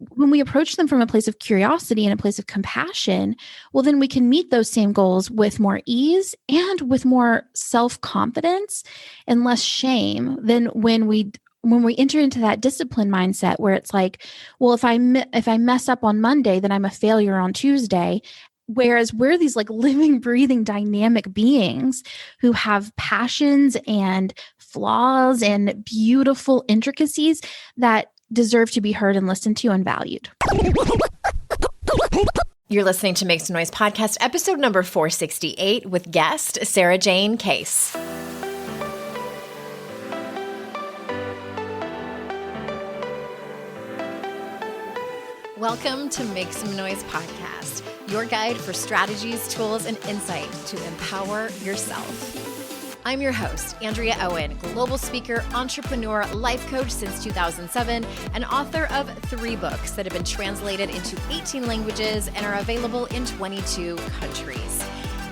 when we approach them from a place of curiosity and a place of compassion, well, then we can meet those same goals with more ease and with more self-confidence and less shame than when we enter into that discipline mindset where it's like, well, if I mess up on Monday, then I'm a failure on Tuesday. Whereas we're these like living, breathing, dynamic beings who have passions and flaws and beautiful intricacies that deserve to be heard and listened to and valued. You're listening to Make Some Noise podcast, episode number 468 with guest Sarajane Case. Welcome to Make Some Noise podcast, your guide for strategies, tools, and insight to empower yourself. I'm your host, Andrea Owen, global speaker, entrepreneur, life coach since 2007, and author of 3 books that have been translated into 18 languages and are available in 22 countries.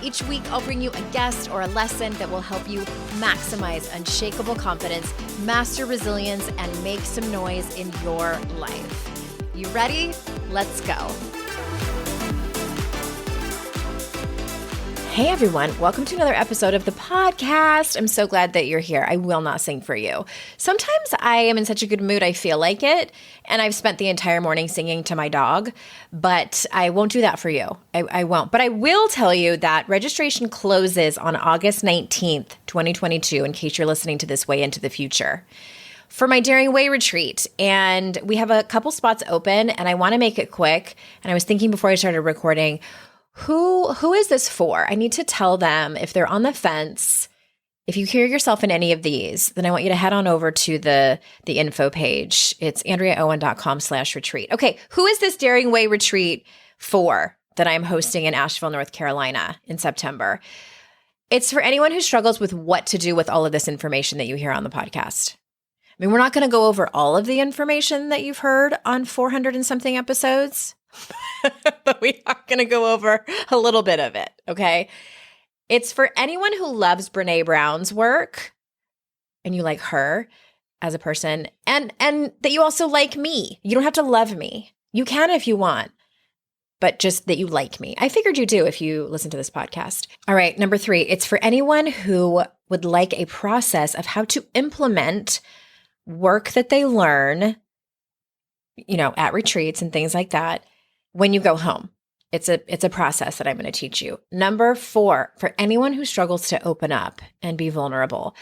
Each week, I'll bring you a guest or a lesson that will help you maximize unshakable confidence, master resilience, and make some noise in your life. You ready? Let's go. Hey everyone, welcome to another episode of the podcast. I'm so glad that you're here. I will not sing for you. Sometimes I am in such a good mood, I feel like it, and I've spent the entire morning singing to my dog, but I won't do that for you. I won't. But I will tell you that registration closes on August 19th, 2022, in case you're listening to this way into the future, for my Daring Way retreat. And we have a couple spots open, and I want to make it quick. And I was thinking before I started recording, who is this for? I need to tell them if they're on the fence. If you hear yourself in any of these, then I want you to head on over to the info page. It's andreaowen.com/retreat. Okay, who is this Daring Way retreat for that I'm hosting in Asheville, North Carolina in September? It's for anyone who struggles with what to do with all of this information that you hear on the podcast. I mean, we're not going to go over all of the information that you've heard on 400 and something episodes, but we are going to go over a little bit of it, okay? It's for anyone who loves Brené Brown's work and you like her as a person, and that you also like me. You don't have to love me. You can if you want, but just that you like me. I figured you do if you listen to this podcast. All right, number 3, it's for anyone who would like a process of how to implement work that they learn, at retreats and things like that when you go home. It's a process that I'm going to teach you. Number 4, for anyone who struggles to open up and be vulnerable.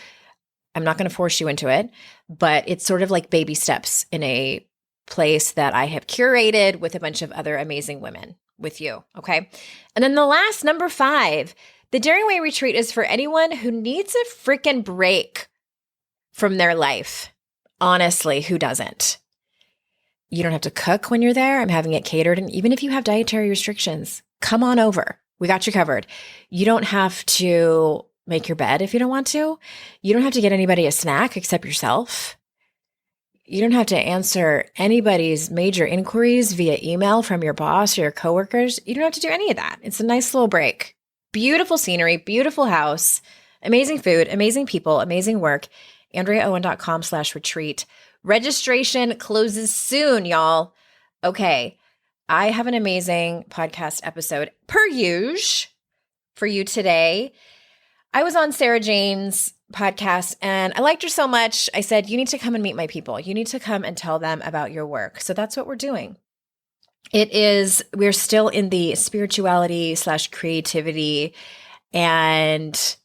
I'm not going to force you into it, but it's sort of like baby steps in a place that I have curated with a bunch of other amazing women with you, okay? And then the last, number 5, the Daring Way retreat is for anyone who needs a freaking break from their life. Honestly, who doesn't? You don't have to cook when you're there. I'm having it catered. And even if you have dietary restrictions, come on over. We got you covered. You don't have to make your bed if you don't want to. You don't have to get anybody a snack except yourself. You don't have to answer anybody's major inquiries via email from your boss or your coworkers. You don't have to do any of that. It's a nice little break. Beautiful scenery, beautiful house, amazing food, amazing people, amazing work. andreaowen.com/retreat. Registration closes soon, y'all. Okay, I have an amazing podcast episode per usual for you today. I was on Sarajane's podcast and I liked her so much. I said, you need to come and meet my people. You need to come and tell them about your work. So that's what we're doing. We're still in the spirituality/creativity, and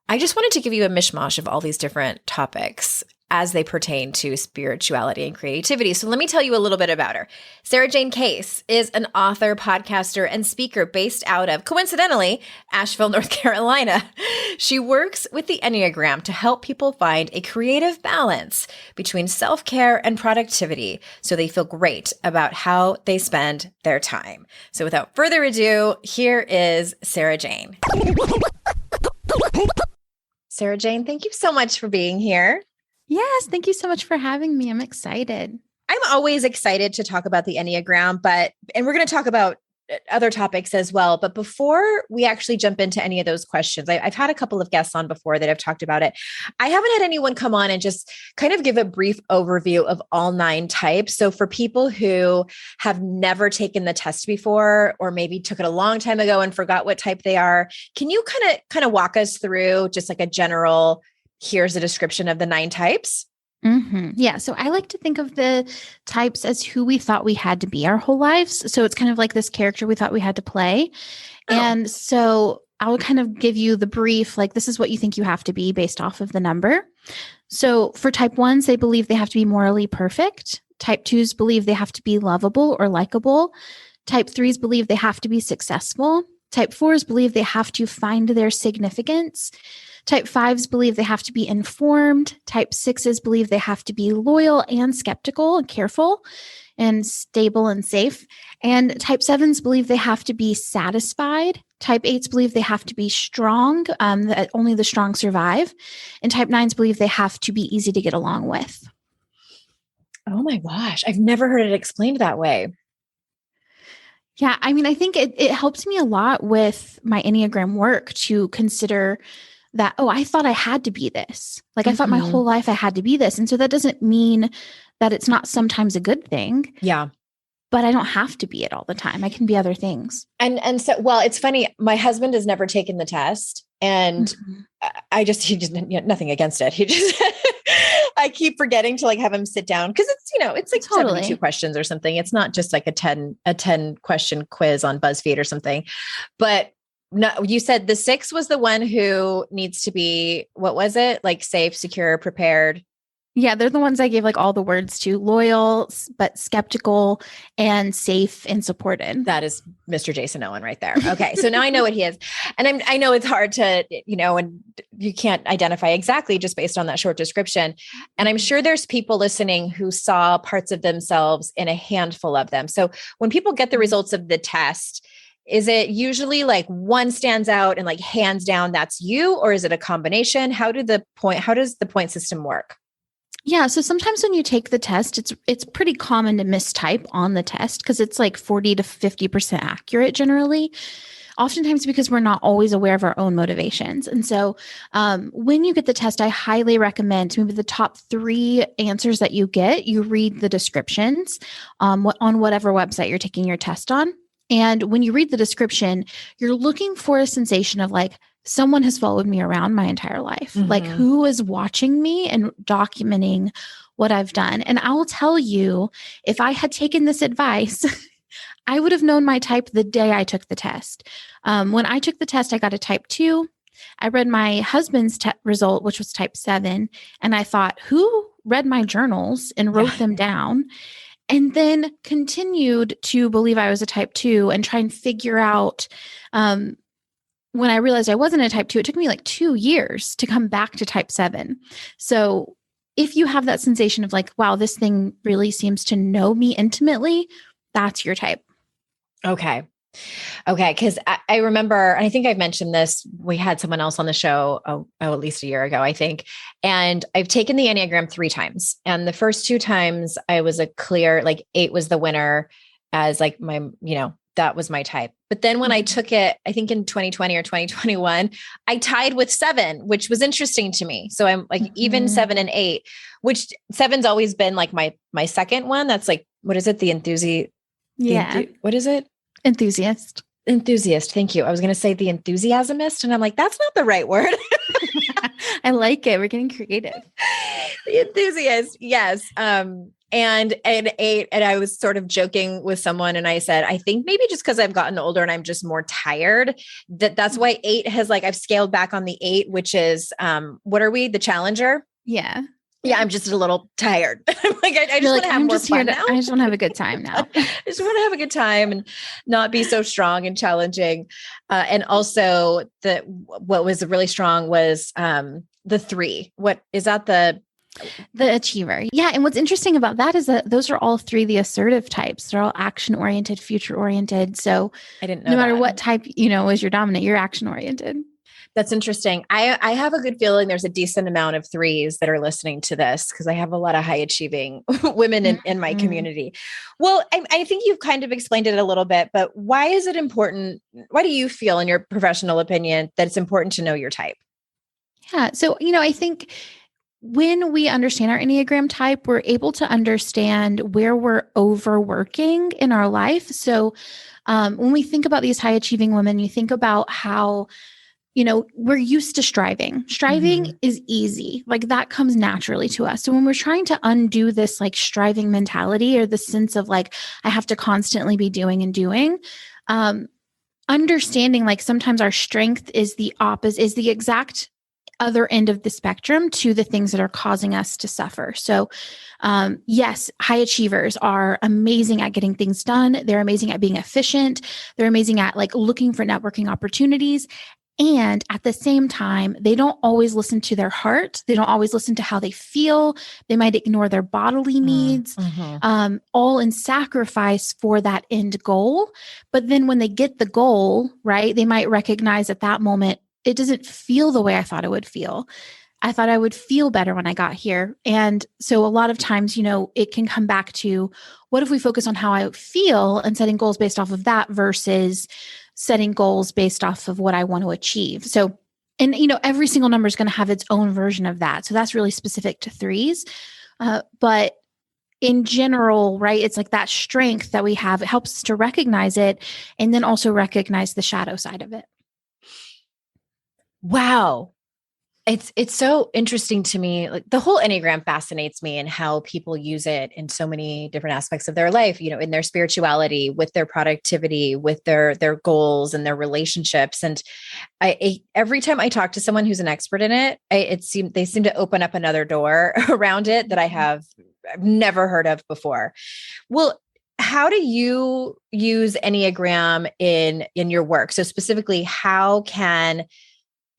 I just wanted to give you a mishmash of all these different topics as they pertain to spirituality and creativity. So let me tell you a little bit about her. Sarajane Case is an author, podcaster, and speaker based out of, coincidentally, Asheville, North Carolina. She works with the Enneagram to help people find a creative balance between self-care and productivity so they feel great about how they spend their time. So without further ado, here is Sarajane. Sarajane, thank you so much for being here. Yes, thank you so much for having me. I'm excited. I'm always excited to talk about the Enneagram, and we're going to talk about other topics as well. But before we actually jump into any of those questions, I've had a couple of guests on before that have talked about it. I haven't had anyone come on and just kind of give a brief overview of all 9 types. So for people who have never taken the test before, or maybe took it a long time ago and forgot what type they are, can you kind of walk us through just like a general, here's a description of the 9 types? Yeah. So I like to think of the types as who we thought we had to be our whole lives. So it's kind of like this character we thought we had to play. Oh. And so I'll kind of give you the brief, like, this is what you think you have to be based off of the number. So for type 1s, they believe they have to be morally perfect. Type 2s believe they have to be lovable or likable. Type 3s believe they have to be successful. Type 4s believe they have to find their significance. Type 5s believe they have to be informed. Type 6s believe they have to be loyal and skeptical and careful and stable and safe. And type 7s believe they have to be satisfied. Type 8s believe they have to be strong, that only the strong survive. And type 9s believe they have to be easy to get along with. Oh my gosh, I've never heard it explained that way. Yeah, I mean, I think it helps me a lot with my Enneagram work to consider that, oh, I thought I had to be this. Like, I thought my whole life I had to be this. And so that doesn't mean that it's not sometimes a good thing. Yeah. But I don't have to be it all the time. I can be other things. And so, well, it's funny. My husband has never taken the test, and he just, nothing against it. He just, I keep forgetting to like have him sit down. Cause it's, it's like 72 questions or something. It's not just like a 10 question quiz on BuzzFeed or something, but no, you said the 6 was the one who needs to be, what was it? Like safe, secure, prepared. Yeah, they're the ones I gave like all the words to: loyal, but skeptical, and safe and supported. That is Mr. Jason Owen right there. Okay. So now I know what he is. And I know it's hard to, and you can't identify exactly just based on that short description. And I'm sure there's people listening who saw parts of themselves in a handful of them. So when people get the results of the test, is it usually like one stands out and like hands down that's you, or is it a combination? How does the point system work? Yeah. So sometimes when you take the test, it's pretty common to mistype on the test because it's like 40 to 50% accurate generally. Oftentimes because we're not always aware of our own motivations. And so when you get the test, I highly recommend maybe the top 3 answers that you get, you read the descriptions on whatever website you're taking your test on. And when you read the description, you're looking for a sensation of like, someone has followed me around my entire life. Like, who is watching me and documenting what I've done? And I will tell you, if I had taken this advice, I would have known my type the day I took the test. When I took the test, I got a type 2. I read my husband's result, which was type 7. And I thought, who read my journals and wrote them down? And then continued to believe I was a type 2 and try and figure out, when I realized I wasn't a type 2, it took me like 2 years to come back to type 7. So if you have that sensation of like, wow, this thing really seems to know me intimately, that's your type. Okay. Cause I remember, and I think I've mentioned this, we had someone else on the show, at least a year ago, I think. And I've taken the Enneagram 3 times. And the first 2 times I was a clear, like 8 was the winner as like my, that was my type. But then when I took it, I think in 2020 or 2021, I tied with 7, which was interesting to me. So I'm like even 7 and 8, which 7's always been like my second one. That's like, what is it? The enthusiast. Yeah. What is it? Enthusiast. Thank you. I was going to say the enthusiasmist, and I'm like, that's not the right word. I like it. We're getting creative. The enthusiast. Yes. And 8, and I was sort of joking with someone, and I said, I think maybe just because I've gotten older and I'm just more tired, that's why 8 has like, I've scaled back on the 8, which is, what are we? The challenger? Yeah. Yeah, I'm just a little tired. I'm like, I just want to have more fun now. I just want to have a good time now. I just want to have a good time and not be so strong and challenging. And also what was really strong was the 3. What is that? The achiever. Yeah. And what's interesting about that is that those are all 3 the assertive types. They're all action oriented, future oriented. So I didn't know no matter what type, is your dominant, you're action oriented. That's interesting. I have a good feeling there's a decent amount of threes that are listening to this because I have a lot of high achieving women in my Mhm. community. Well, I think you've kind of explained it a little bit, but why is it important? Why do you feel, in your professional opinion, that it's important to know your type? Yeah. So, I think when we understand our Enneagram type, we're able to understand where we're overworking in our life. So, when we think about these high achieving women, you think about how, we're used to striving. Striving Mhm. is easy. Like that comes naturally to us. So when we're trying to undo this like striving mentality or the sense of like, I have to constantly be doing and doing, um, understanding like sometimes our strength is the opposite, is the exact other end of the spectrum to the things that are causing us to suffer. So, yes, high achievers are amazing at getting things done. They're amazing at being efficient. They're amazing at like looking for networking opportunities. And at the same time, they don't always listen to their heart. They don't always listen to how they feel. They might ignore their bodily needs, Mm-hmm. all in sacrifice for that end goal. But then when they get the goal, right, they might recognize at that moment, it doesn't feel the way I thought it would feel. I thought I would feel better when I got here. And so a lot of times, it can come back to what if we focus on how I feel and setting goals based off of that versus setting goals based off of what I want to achieve. So, and every single number is going to have its own version of that. So that's really specific to threes. But in general, right, it's like that strength that we have, it helps us to recognize it and then also recognize the shadow side of it. Wow. It's so interesting to me. Like the whole Enneagram fascinates me and how people use it in so many different aspects of their life, in their spirituality, with their productivity, with their goals and their relationships. And every time I talk to someone who's an expert in it, they seem to open up another door around it that I've never heard of before. Well, how do you use Enneagram in your work? So specifically, how can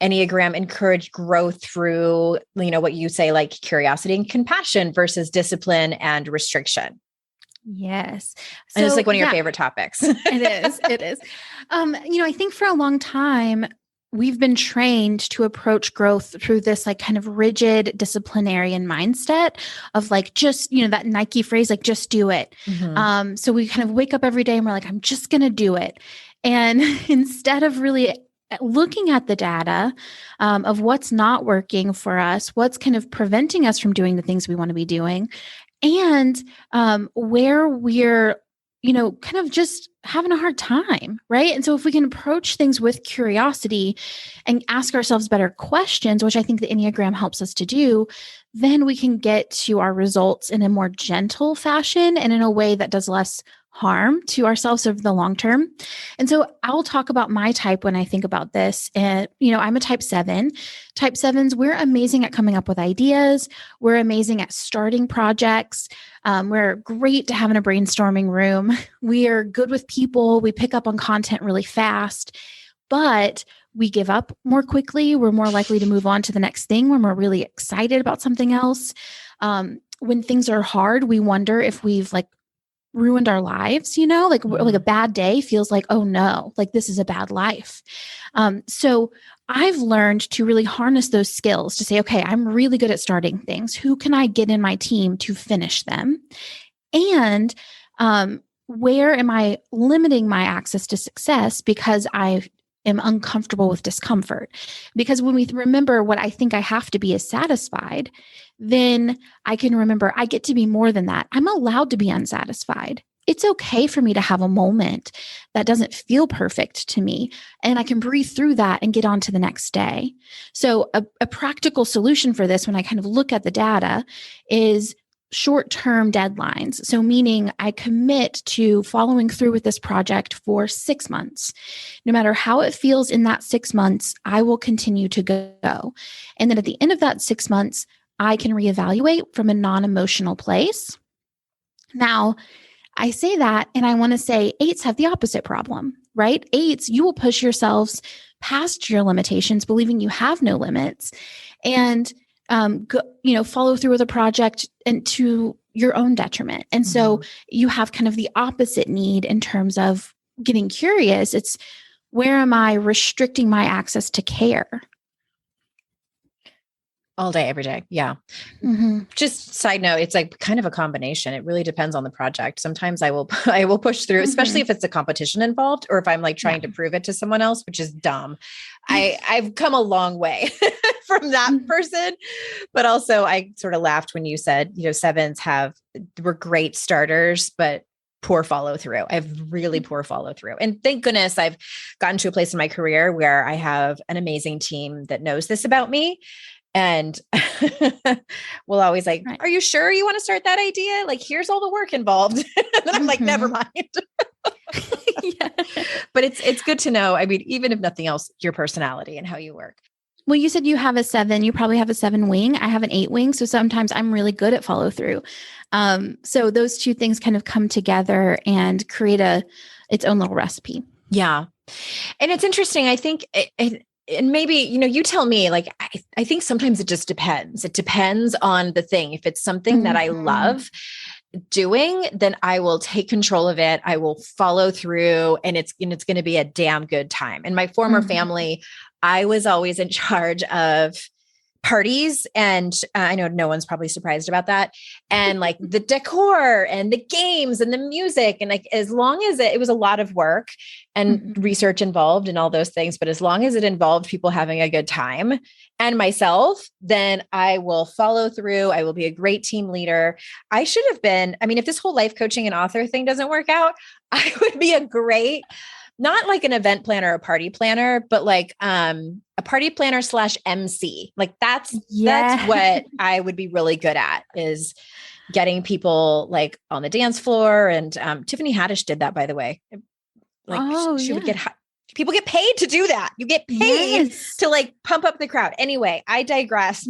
Enneagram encourage growth through, what you say, like curiosity and compassion versus discipline and restriction? Yes. And it's So like one of your yeah, favorite topics. it is. It is. I think for a long time, we've been trained to approach growth through this like kind of rigid disciplinarian mindset of like just, that Nike phrase, like just do it. Mhm. So we kind of wake up every day and we're like, I'm just going to do it. And instead of really looking at the data of what's not working for us, what's kind of preventing us from doing the things we want to be doing, and where we're kind of just having a hard time, right? And so if we can approach things with curiosity and ask ourselves better questions, which I think the Enneagram helps us to do, then we can get to our results in a more gentle fashion and in a way that does less harm to ourselves over the long term. And so I'll talk about my type when I think about this. And, I'm a type 7. Type 7s, we're amazing at coming up with ideas. We're amazing at starting projects. We're great to have in a brainstorming room. We are good with people. We pick up on content really fast, but we give up more quickly. We're more likely to move on to the next thing when we're really excited about something else. When things are hard, we wonder if we've like ruined our lives, like a bad day feels like, oh no, like this is a bad life. So I've learned to really harness those skills to say, okay, I'm really good at starting things. Who can I get in my team to finish them? And where am I limiting my access to success because I am uncomfortable with discomfort? Because when we remember what I think I have to be is satisfied, then I can remember I get to be more than that. I'm allowed to be unsatisfied. It's okay for me to have a moment that doesn't feel perfect to me. And I can breathe through that and get on to the next day. So, a practical solution for this, when I kind of look at the data, is short-term deadlines. So meaning I commit to following through with this project for 6 months. No matter how it feels in that 6 months, I will continue to go. And then at the end of that 6 months, I can reevaluate from a non-emotional place. Now, I say that and I want to say eights have the opposite problem, right? Eights, you will push yourselves past your limitations, believing you have no limits, and follow through with a project and to your own detriment. And so you have kind of the opposite need in terms of getting curious. It's Where am I restricting my access to care? All day, every day. Yeah. Mm-hmm. Just side note, it's like kind of a combination. It really depends on the project. Sometimes I will push through, especially if it's a competition involved, or if I'm like trying to prove it to someone else, which is dumb. I've come a long way from that person, but also I sort of laughed when you said, you know, sevens were great starters, but poor follow through. I have really poor follow through. And thank goodness I've gotten to a place in my career where I have an amazing team that knows this about me. And we'll always like, are you sure you want to start that idea? Like, here's all the work involved. And I'm like, never mind. Yeah. But it's good to know. I mean, even if nothing else, your personality and how you work. Well, you said you have a 7, you probably have a 7 wing. I have an 8 wing. So sometimes I'm really good at follow through. So those two things kind of come together and create its own little recipe. Yeah. And it's interesting. I think and maybe, you know, you tell me, like, I think sometimes it just depends. It depends on the thing. If it's something that I love doing, then I will take control of it. I will follow through, and it's going to be a damn good time. In my former family, I was always in charge of parties. And I know no one's probably surprised about that. And like the decor and the games and the music. And like, as long as it was a lot of work and research involved and all those things, but as long as it involved people having a good time and myself, then I will follow through. I will be a great team leader. I should have been, I mean, if this whole life coaching and author thing doesn't work out, I would be a great, not like an event planner or party planner, but like a party planner / MC. Like that's what I would be really good at, is getting people like on the dance floor. And Tiffany Haddish did that, by the way. Like she would get people get paid to do that. You get paid to like pump up the crowd. Anyway, I digress.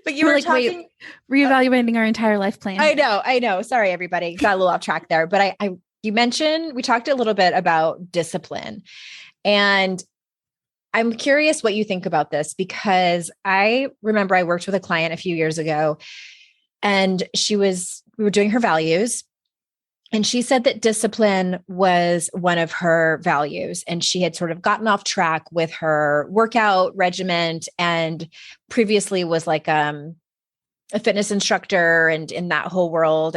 But you were like, talking, reevaluating our entire life plan. I know. Sorry, everybody. Got a little off track there, but you mentioned, we talked a little bit about discipline, and I'm curious what you think about this, because I remember I worked with a client a few years ago, and we were doing her values, and she said that discipline was one of her values, and she had sort of gotten off track with her workout regimen, and previously was like a fitness instructor and in that whole world,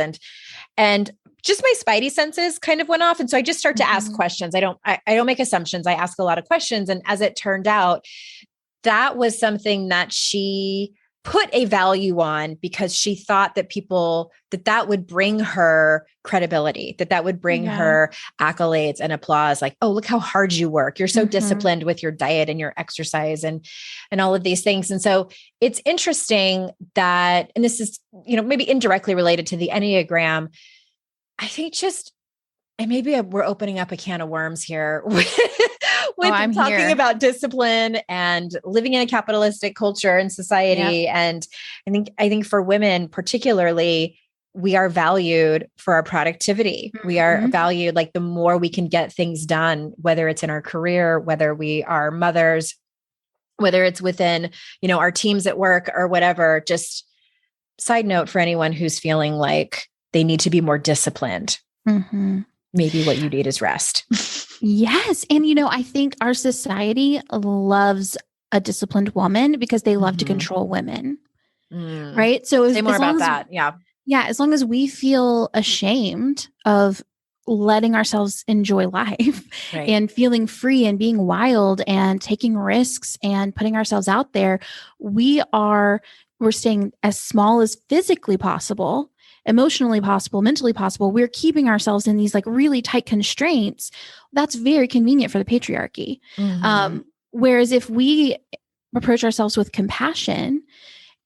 and just my spidey senses kind of went off. And so I just start to ask questions. I don't make assumptions. I ask a lot of questions. And as it turned out, that was something that she put a value on, because she thought that that would bring her credibility, that would bring her accolades and applause. Like, oh, look how hard you work. You're so disciplined with your diet and your exercise and all of these things. And so it's interesting that, and this is, you know, maybe indirectly related to the Enneagram, I think and maybe we're opening up a can of worms here with talking about discipline and living in a capitalistic culture and society. Yep. And I think for women particularly, we are valued for our productivity. We are valued, like, the more we can get things done, whether it's in our career, whether we are mothers, whether it's within, you know, our teams at work or whatever. Just side note for anyone who's feeling like they need to be more disciplined. Maybe what you need is rest. Yes. And, you know, I think our society loves a disciplined woman because they love to control women. Right. So say more about that. Yeah. Yeah. As long as we feel ashamed of letting ourselves enjoy life and feeling free and being wild and taking risks and putting ourselves out there, we're staying as small as physically possible, emotionally possible, mentally possible. We're keeping ourselves in these like really tight constraints. That's very convenient for the patriarchy. Whereas if we approach ourselves with compassion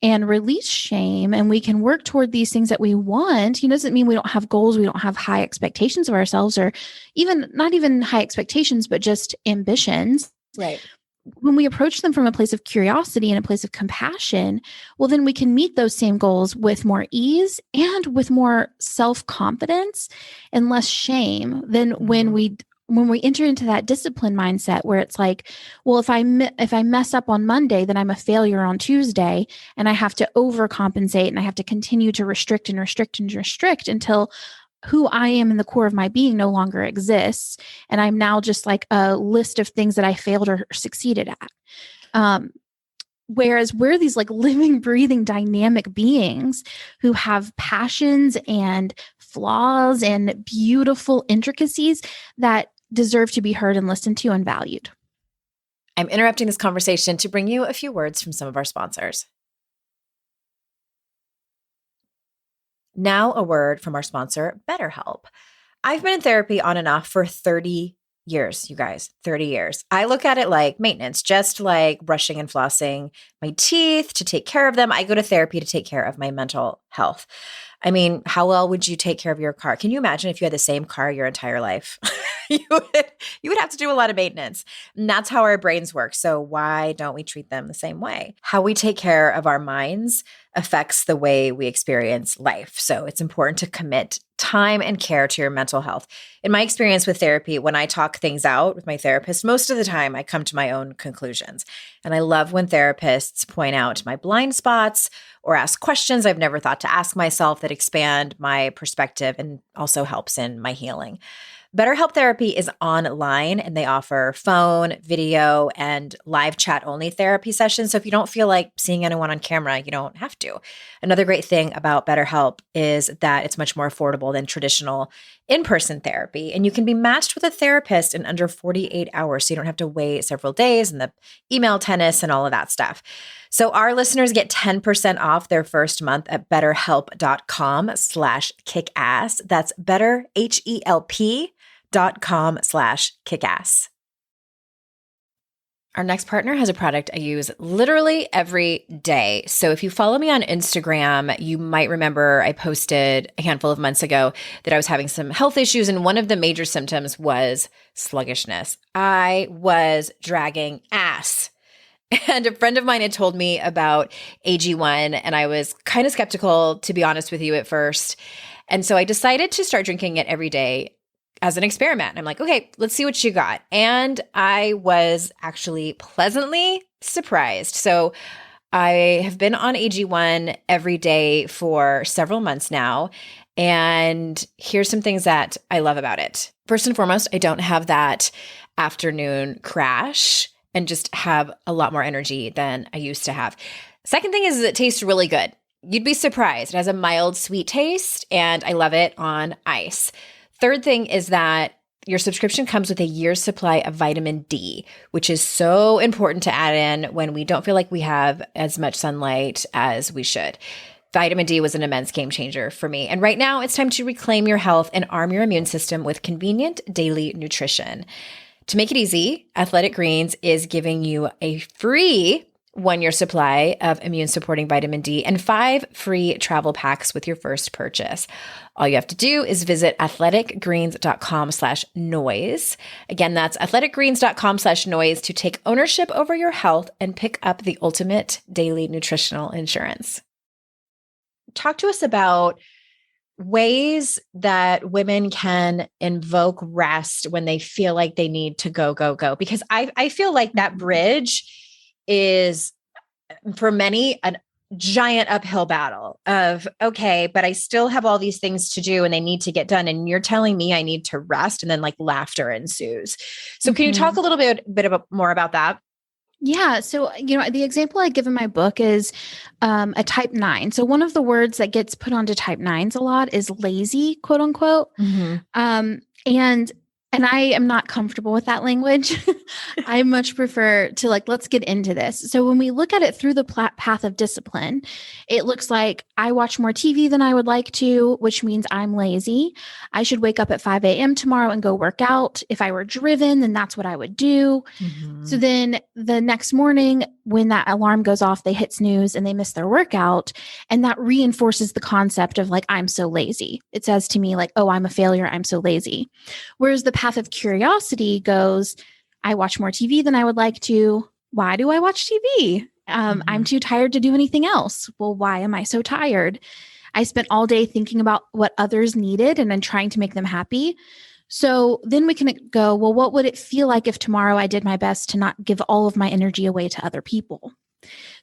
and release shame, and we can work toward these things that we want, it doesn't mean we don't have goals. We don't have high expectations of ourselves, or not even high expectations, but just ambitions. Right. When we approach them from a place of curiosity and a place of compassion, well, then we can meet those same goals with more ease and with more self-confidence and less shame than when we enter into that discipline mindset where it's like, well, if I mess up on Monday, then I'm a failure on Tuesday, and I have to overcompensate and I have to continue to restrict and restrict and restrict until who I am in the core of my being no longer exists. And I'm now just like a list of things that I failed or succeeded at. Whereas we're these like living, breathing, dynamic beings who have passions and flaws and beautiful intricacies that deserve to be heard and listened to and valued. I'm interrupting this conversation to bring you a few words from some of our sponsors. Now, a word from our sponsor, BetterHelp. I've been in therapy on and off for 30 years, you guys, 30 years. I look at it like maintenance, just like brushing and flossing my teeth to take care of them. I go to therapy to take care of my mental health. I mean, how well would you take care of your car? Can you imagine if you had the same car your entire life? you would have to do a lot of maintenance. And that's how our brains work. So why don't we treat them the same way? How we take care of our minds affects the way we experience life. So it's important to commit time and care to your mental health. In my experience with therapy, when I talk things out with my therapist, most of the time I come to my own conclusions. And I love when therapists point out my blind spots or ask questions I've never thought to ask myself that expand my perspective and also helps in my healing. BetterHelp Therapy is online and they offer phone, video, and live chat only therapy sessions. So if you don't feel like seeing anyone on camera, you don't have to. Another great thing about BetterHelp is that it's much more affordable than traditional in-person therapy. And you can be matched with a therapist in under 48 hours. So you don't have to wait several days and the email tennis and all of that stuff. So our listeners get 10% off their first month at betterhelp.com/kickass. That's betterhelp.com/kickass. Our next partner has a product I use literally every day. So if you follow me on Instagram, you might remember I posted a handful of months ago that I was having some health issues, and one of the major symptoms was sluggishness. I was dragging ass. And a friend of mine had told me about AG1, and I was kind of skeptical, to be honest with you, at first. And so I decided to start drinking it every day as an experiment. I'm like, okay, let's see what you got. And I was actually pleasantly surprised. So I have been on AG1 every day for several months now. And here's some things that I love about it. First and foremost, I don't have that afternoon crash and just have a lot more energy than I used to have. Second thing is it tastes really good. You'd be surprised. It has a mild sweet taste, and I love it on ice. Third thing is that your subscription comes with a year's supply of vitamin D, which is so important to add in when we don't feel like we have as much sunlight as we should. Vitamin D was an immense game changer for me. And right now, it's time to reclaim your health and arm your immune system with convenient daily nutrition. To make it easy, Athletic Greens is giving you a free one-year supply of immune-supporting vitamin D and 5 free travel packs with your first purchase. All you have to do is visit athleticgreens.com/noise. Again, that's athleticgreens.com/noise to take ownership over your health and pick up the ultimate daily nutritional insurance. Talk to us about ways that women can invoke rest when they feel like they need to go, go, go. Because I feel like that bridge is, for many, a giant uphill battle of, okay, but I still have all these things to do and they need to get done. And you're telling me I need to rest, and then like laughter ensues. So can you talk a little bit more about that? Yeah. So, the example I give in my book is a type 9. So one of the words that gets put onto type 9s a lot is lazy, quote unquote. And I am not comfortable with that language. I much prefer to let's get into this. So when we look at it through the path of discipline, it looks like I watch more TV than I would like to, which means I'm lazy. I should wake up at 5 a.m. tomorrow and go work out. If I were driven, then that's what I would do. So then the next morning, when that alarm goes off, they hit snooze and they miss their workout. And that reinforces the concept of I'm so lazy. It says to me oh, I'm a failure. I'm so lazy. Whereas the path of curiosity goes, I watch more TV than I would like to. Why do I watch TV? I'm too tired to do anything else. Well, why am I so tired? I spent all day thinking about what others needed and then trying to make them happy. So then we can go, well, what would it feel like if tomorrow I did my best to not give all of my energy away to other people?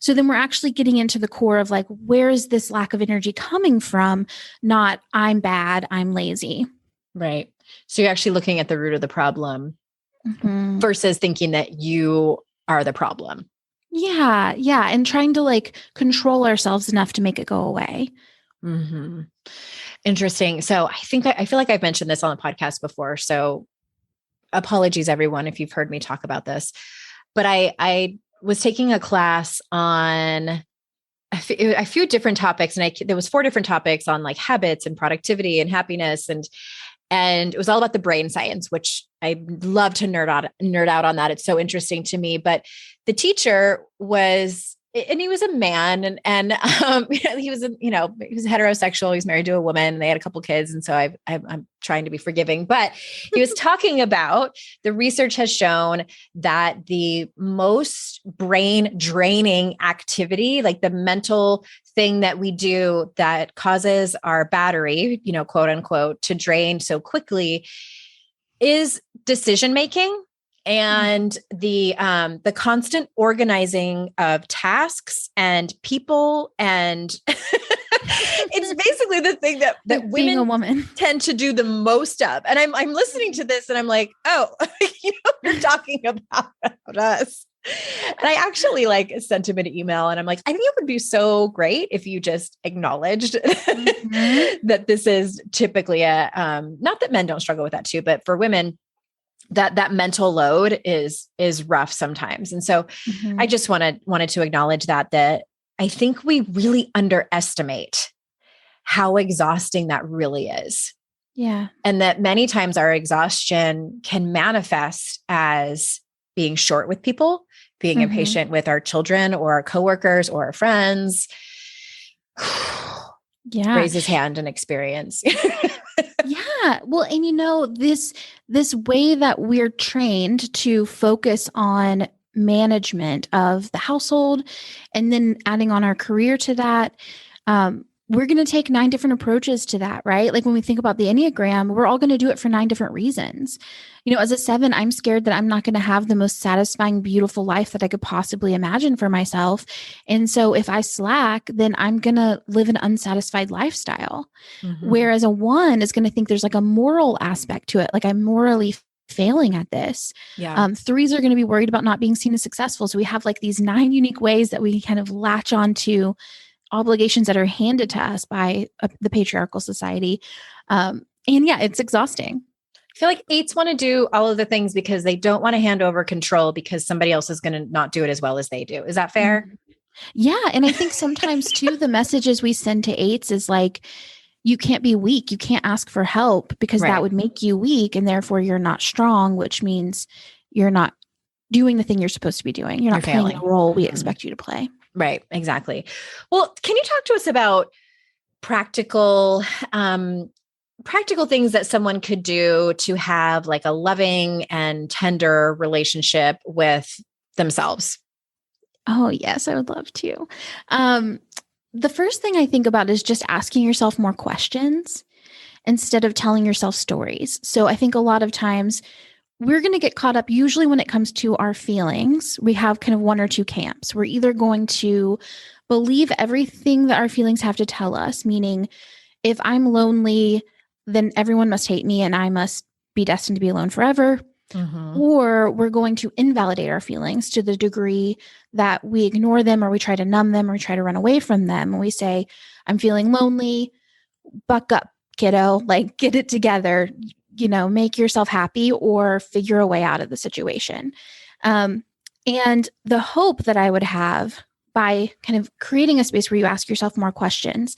So then we're actually getting into the core of like, where is this lack of energy coming from? Not I'm bad, I'm lazy. Right. So you're actually looking at the root of the problem versus thinking that you are the problem. Yeah. Yeah. And trying to like control ourselves enough to make it go away. Mm-hmm. Interesting. So I feel like I've mentioned this on the podcast before. So apologies, everyone, if you've heard me talk about this, but I was taking a class on a few different topics, and there was 4 different topics on like habits and productivity and happiness, and it was all about the brain science, which I love to nerd out on that. It's so interesting to me. But the teacher he was a man, and he was heterosexual. He's married to a woman. And they had a couple kids, and so I'm trying to be forgiving. But he was talking about the research has shown that the most brain draining activity, like the mental thing that we do that causes our battery, quote unquote, to drain so quickly, is decision making. And the constant organizing of tasks and people, and it's basically the thing that women tend to do the most of. And I'm listening to this and I'm like, oh, you're talking about us. And I actually sent him an email and I'm like, I think it would be so great if you just acknowledged that this is typically not that men don't struggle with that too, but for women, that mental load is rough sometimes. And so I just wanted to acknowledge that I think we really underestimate how exhausting that really is. Yeah. And that many times our exhaustion can manifest as being short with people, being impatient with our children or our coworkers or our friends. Yeah. Raise his hand and experience. Yeah. Well, and this way that we're trained to focus on management of the household and then adding on our career to that, we're going to take 9 different approaches to that, right? Like when we think about the Enneagram, we're all going to do it for 9 different reasons. As a 7, I'm scared that I'm not going to have the most satisfying, beautiful life that I could possibly imagine for myself. And so if I slack, then I'm going to live an unsatisfied lifestyle. Whereas a 1 is going to think there's like a moral aspect to it. Like I'm morally failing at this. Yeah. 3s are going to be worried about not being seen as successful. So we have like these 9 unique ways that we kind of latch onto obligations that are handed to us by the patriarchal society. And yeah, it's exhausting. I feel like 8s want to do all of the things because they don't want to hand over control because somebody else is going to not do it as well as they do. Is that fair? Yeah. And I think sometimes too, the messages we send to 8s is like, you can't be weak. You can't ask for help because that would make you weak. And therefore you're not strong, which means you're not doing the thing you're supposed to be doing. You're not playing the role we expect you to play. Right. Exactly. Well, can you talk to us about practical things that someone could do to have like a loving and tender relationship with themselves? Oh, yes, I would love to. The first thing I think about is just asking yourself more questions instead of telling yourself stories. So I think a lot of times we're going to get caught up, usually when it comes to our feelings, we have kind of 1 or 2 camps. We're either going to believe everything that our feelings have to tell us, meaning if I'm lonely, then everyone must hate me and I must be destined to be alone forever. Or we're going to invalidate our feelings to the degree that we ignore them or we try to numb them or we try to run away from them. And we say, I'm feeling lonely, buck up, kiddo, like get it together, make yourself happy or figure a way out of the situation. And the hope that I would have by kind of creating a space where you ask yourself more questions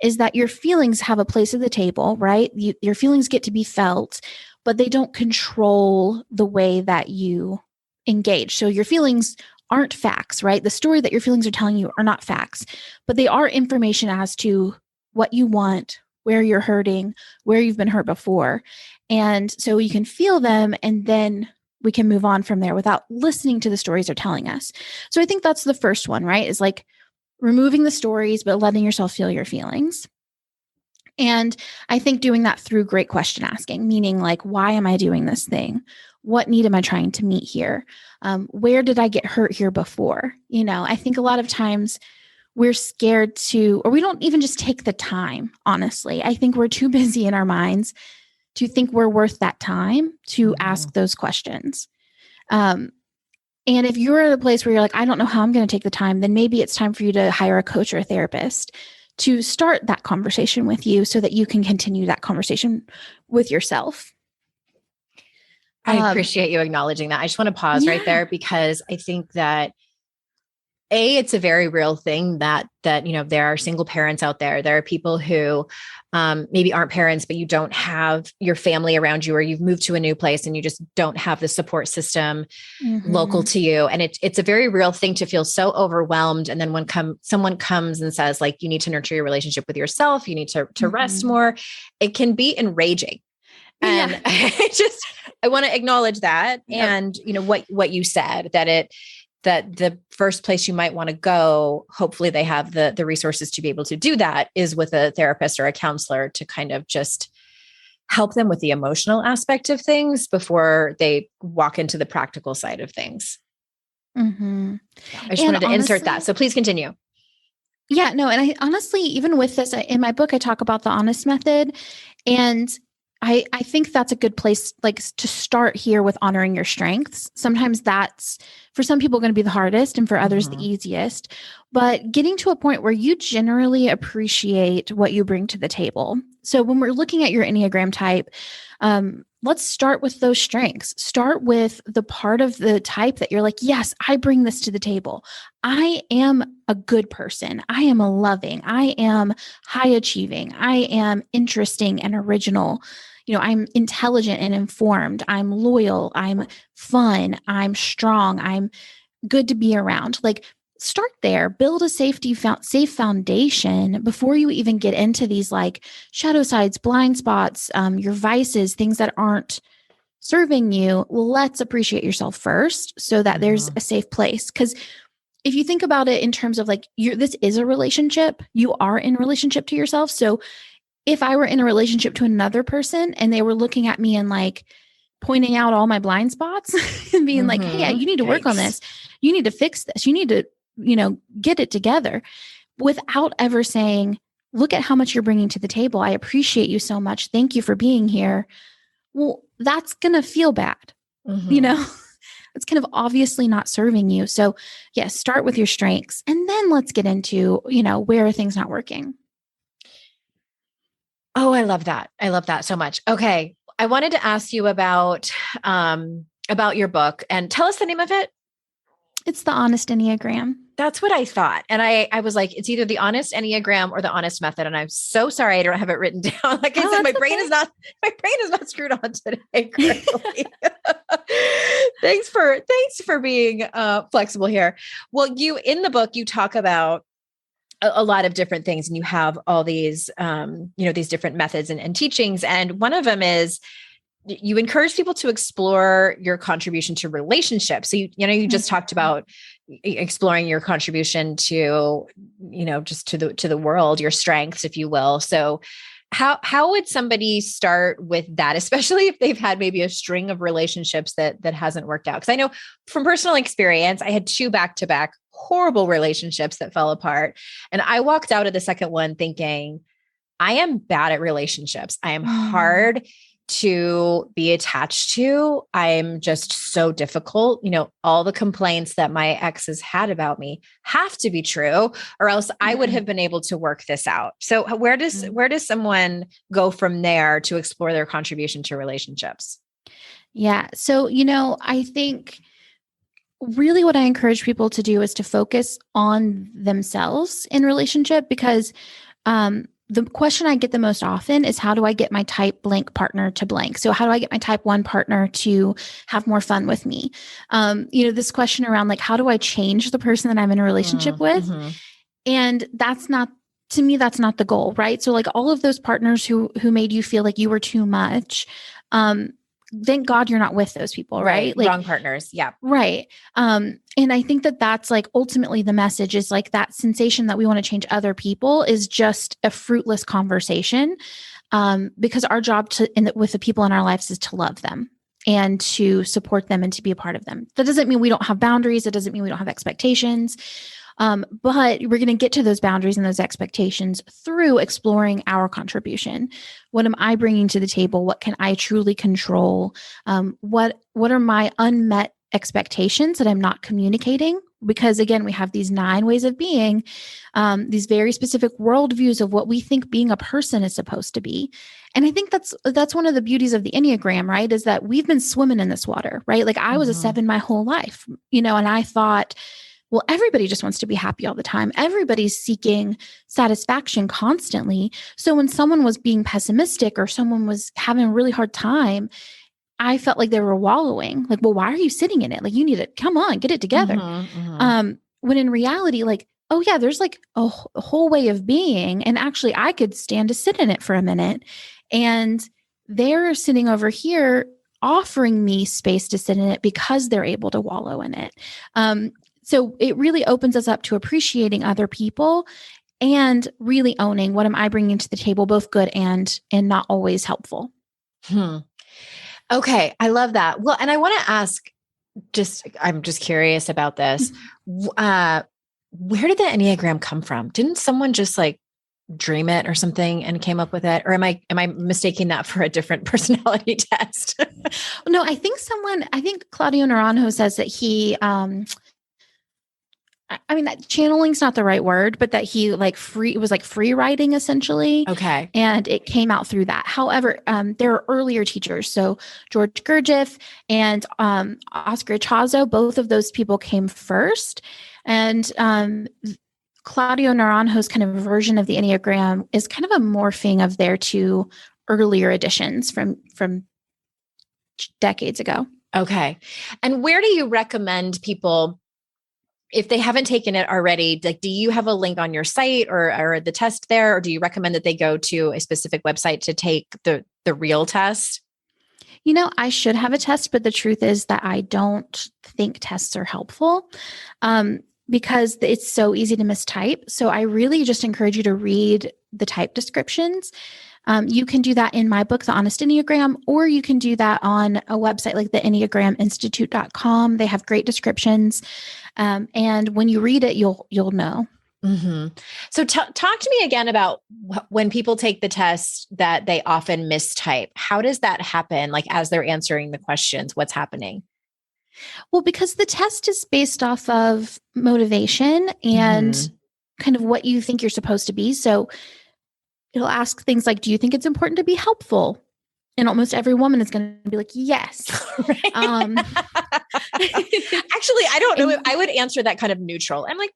is that your feelings have a place at the table, right? Your feelings get to be felt, but they don't control the way that you engage. So your feelings aren't facts, right? The story that your feelings are telling you are not facts, but they are information as to what you want, where you're hurting, where you've been hurt before. And so you can feel them and then we can move on from there without listening to the stories they're telling us. So I think that's the first one, right? Is like removing the stories, but letting yourself feel your feelings. And I think doing that through great question asking, meaning like, why am I doing this thing? what need am I trying to meet here? Where did I get hurt here before? I think a lot of times we're scared to, or we don't even just take the time, honestly. I think we're too busy in our minds to think we're worth that time to ask those questions. And if you're at a place where you're like, I don't know how I'm going to take the time, then maybe it's time for you to hire a coach or a therapist to start that conversation with you so that you can continue that conversation with yourself. I appreciate you acknowledging that. I just want to pause right there because I think that it's a very real thing that, there are single parents out there. There are people who maybe aren't parents, but you don't have your family around you, or you've moved to a new place and you just don't have the support system local to you. And it's a very real thing to feel so overwhelmed. And then when someone comes and says, like, you need to nurture your relationship with yourself, you need to rest more, it can be enraging. And I want to acknowledge that. And, what you said, that the first place you might want to go, hopefully they have the resources to be able to do that, is with a therapist or a counselor to kind of just help them with the emotional aspect of things before they walk into the practical side of things. Mm-hmm. I just wanted to insert that. So please continue. Yeah, no. And I honestly, even with this, in my book, I talk about the honest method, and I think that's a good place, like, to start here with honoring your strengths. Sometimes that's, for some people, going to be the hardest, and for others, the easiest. But getting to a point where you generally appreciate what you bring to the table. So when we're looking at your Enneagram type, let's start with those strengths. Start with the part of the type that you're like, yes, I bring this to the table. I am a good person. I am a loving. I am high achieving. I am interesting and original. I'm intelligent and informed. I'm loyal. I'm fun. I'm strong. I'm good to be around. Like, start there, build a safe foundation before you even get into these, like, shadow sides, blind spots, your vices, things that aren't serving you. Let's appreciate yourself first so that there's a safe place. Because if you think about it in terms of, like, this is a relationship, you are in relationship to yourself. So if I were in a relationship to another person and they were looking at me and, like, pointing out all my blind spots and being like, hey, you need to work on this. You need to fix this. You need to, get it together, without ever saying, look at how much you're bringing to the table. I appreciate you so much. Thank you for being here. Well, that's going to feel bad. It's kind of obviously not serving you. So yes, start with your strengths, and then let's get into, where are things not working. Oh, I love that. I love that so much. Okay. I wanted to ask you about your book, and tell us the name of it. It's The Honest Enneagram. That's what I thought. And I was like, it's either The Honest Enneagram or The Honest Method. And I'm so sorry I don't have it written down. Like I said, my brain is not screwed on today. Thanks for being flexible here. Well, in the book, you talk about a lot of different things, and you have all these, these different methods and teachings. And one of them is, you encourage people to explore your contribution to relationships. So you just talked about exploring your contribution to, just to the world, your strengths, if you will. So how would somebody start with that, especially if they've had maybe a string of relationships that hasn't worked out? Because I know from personal experience, I had 2 back-to-back horrible relationships that fell apart. And I walked out of the second one thinking, I am bad at relationships. I am hard to be attached to. I'm just so difficult. All the complaints that my exes had about me have to be true, or else I would have been able to work this out. So where does someone go from there to explore their contribution to relationships? Yeah. So, I think really what I encourage people to do is to focus on themselves in relationship, because the question I get the most often is, how do I get my type blank partner to blank? So how do I get my type 1 partner to have more fun with me? This question around, like, how do I change the person that I'm in a relationship with? And that's not the goal, right? So, like, all of those partners who made you feel like you were too much, thank God you're not with those people, right? Like, wrong partners. Yeah. Right. And I think that's, like, ultimately the message is, like, that sensation that we want to change other people is just a fruitless conversation. Because our job with the people in our lives is to love them. and to support them and to be a part of them. That doesn't mean we don't have boundaries. It doesn't mean we don't have expectations. But we're going to get to those boundaries and those expectations through exploring our contribution. What am I bringing to the table? What can I truly control? What are my unmet expectations that I'm not communicating? Because again, we have these 9 ways of being, these very specific worldviews of what we think being a person is supposed to be. And I think that's one of the beauties of the Enneagram, right? Is that we've been swimming in this water, right? Like I was a 7 my whole life, and I thought, well, everybody just wants to be happy all the time. Everybody's seeking satisfaction constantly. So when someone was being pessimistic or someone was having a really hard time, I felt like they were wallowing. Like, well, why are you sitting in it? Like, you need to come on, get it together. When in reality, like, oh yeah, there's like a whole way of being. And actually I could stand to sit in it for a minute. And they're sitting over here offering me space to sit in it because they're able to wallow in it. So it really opens us up to appreciating other people and really owning what am I bringing to the table, both good and not always helpful. Okay. I love that. Well, and I want to ask, I'm just curious about this. Where did the Enneagram come from? Didn't someone just like dream it or something and came up with it? Or am I mistaking that for a different personality test? No, I think Claudio Naranjo says that he, that channeling's not the right word, but that he it was like free writing essentially. Okay. And it came out through that. However, there are earlier teachers. So George Gurdjieff and Oscar Chazo, both of those people came first. And Claudio Naranjo's kind of version of the Enneagram is kind of a morphing of their 2 earlier editions from decades ago. Okay. And where do you recommend people, if they haven't taken it already, like, do you have a link on your site or the test there? Or do you recommend that they go to a specific website to take the real test? I should have a test, but the truth is that I don't think tests are helpful because it's so easy to mistype. So I really just encourage you to read the type descriptions. You can do that in my book, The Honest Enneagram, or you can do that on a website like the EnneagramInstitute.com. They have great descriptions. And when you read it, you'll know. So talk to me again about when people take the test that they often mistype. How does that happen? Like as they're answering the questions, what's happening? Well, because the test is based off of motivation and kind of what you think you're supposed to be. So it'll ask things like, do you think it's important to be helpful? And almost every woman is going to be like, yes. Actually, I don't know. I would answer that kind of neutral. I'm like,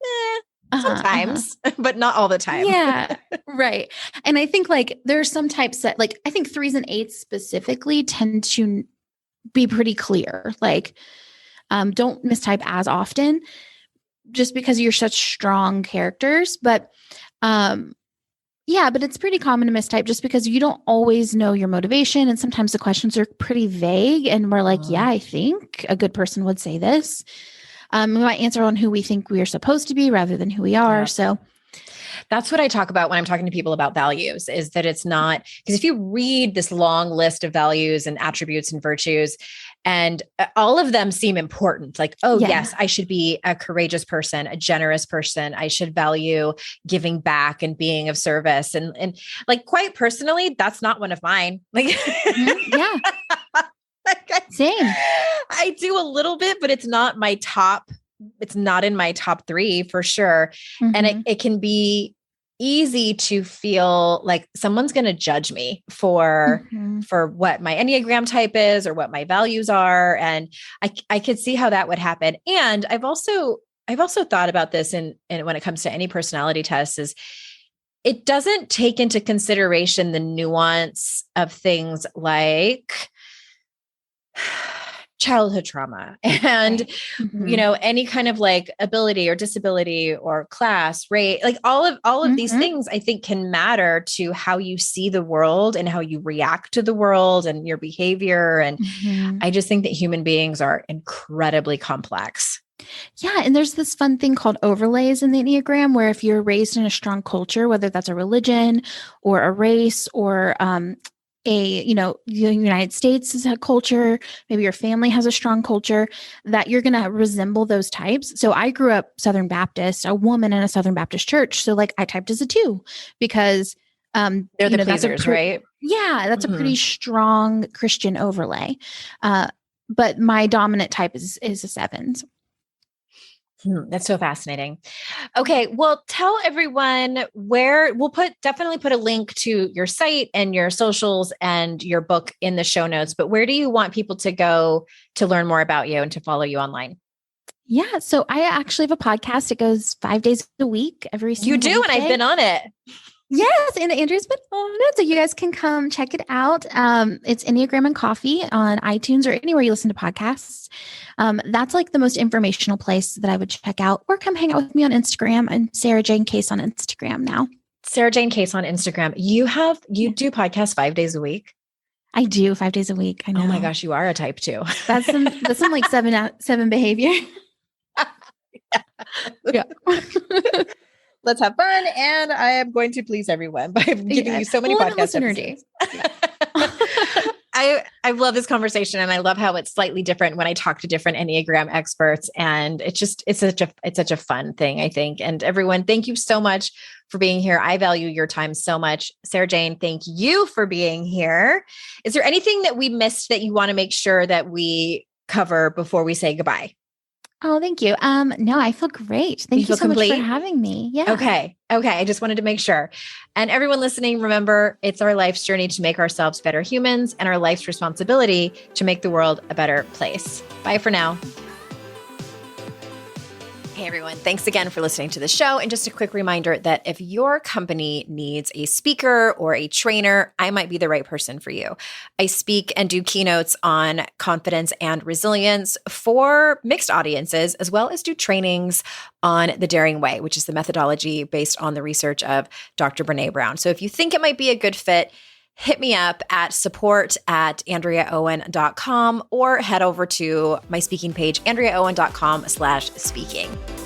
sometimes, but not all the time. Yeah, right. And I think there are some types that I think 3s and 8s specifically tend to be pretty clear. Don't mistype as often just because you're such strong characters. But but it's pretty common to mistype just because you don't always know your motivation. And sometimes the questions are pretty vague and we're like, yeah, I think a good person would say this. We might answer on who we think we are supposed to be rather than who we are. Yeah. So that's what I talk about when I'm talking to people about values, is that it's not, because if you read this long list of values and attributes and virtues, and all of them seem important, like, yes, I should be a courageous person, a generous person. I should value giving back and being of service. And quite personally, that's not one of mine. Yeah. Same. I do a little bit, but it's not my top. It's not in my top 3 for sure. And it can be easy to feel like someone's going to judge me for what my Enneagram type is or what my values are. And I could see how that would happen. And I've also thought about this and when it comes to any personality tests, is it doesn't take into consideration the nuance of things like childhood trauma and, any kind of ability or disability or class, race, all of these things I think can matter to how you see the world and how you react to the world and your behavior. And I just think that human beings are incredibly complex. Yeah. And there's this fun thing called overlays in the Enneagram, where if you're raised in a strong culture, whether that's a religion or a race or the United States is a culture, maybe your family has a strong culture, that you're going to resemble those types. So I grew up Southern Baptist, a woman in a Southern Baptist church. So like I typed as a 2 because they're the pleasers, right? Yeah, that's a pretty strong Christian overlay. But my dominant type is a 7. That's so fascinating. Okay. Well, tell everyone where definitely put a link to your site and your socials and your book in the show notes, but where do you want people to go to learn more about you and to follow you online? Yeah. So I actually have a podcast. It goes 5 days a week, every single You do, weekday. and I've been on it. Yes, and Andrea's been on it, so you guys can come check it out. It's Enneagram and Coffee on iTunes or anywhere you listen to podcasts. That's like the most informational place that I would check out, or come hang out with me on Instagram. I'm Sarajane Case on Instagram now. Sarajane Case on Instagram. You do podcasts 5 days a week? I do 5 days a week. I know. Oh my gosh, you are a type 2. That's some like seven behavior. Yeah. Let's have fun. And I am going to please everyone by giving you so many podcast episodes. I love this conversation, and I love how it's slightly different when I talk to different Enneagram experts. And it's such a fun thing, I think. And everyone, thank you so much for being here. I value your time so much. Sarajane, thank you for being here. Is there anything that we missed that you want to make sure that we cover before we say goodbye? Oh, thank you. No, I feel great. Thank you so much for having me. Yeah. Okay. I just wanted to make sure. And everyone listening, remember, it's our life's journey to make ourselves better humans, and our life's responsibility to make the world a better place. Bye for now. Hey everyone, thanks again for listening to the show. And just a quick reminder that if your company needs a speaker or a trainer, I might be the right person for you. I speak and do keynotes on confidence and resilience for mixed audiences, as well as do trainings on the Daring Way, which is the methodology based on the research of Dr. Brené Brown. So if you think it might be a good fit, hit me up at support@AndreaOwen.com or head over to my speaking page, AndreaOwen.com/speaking.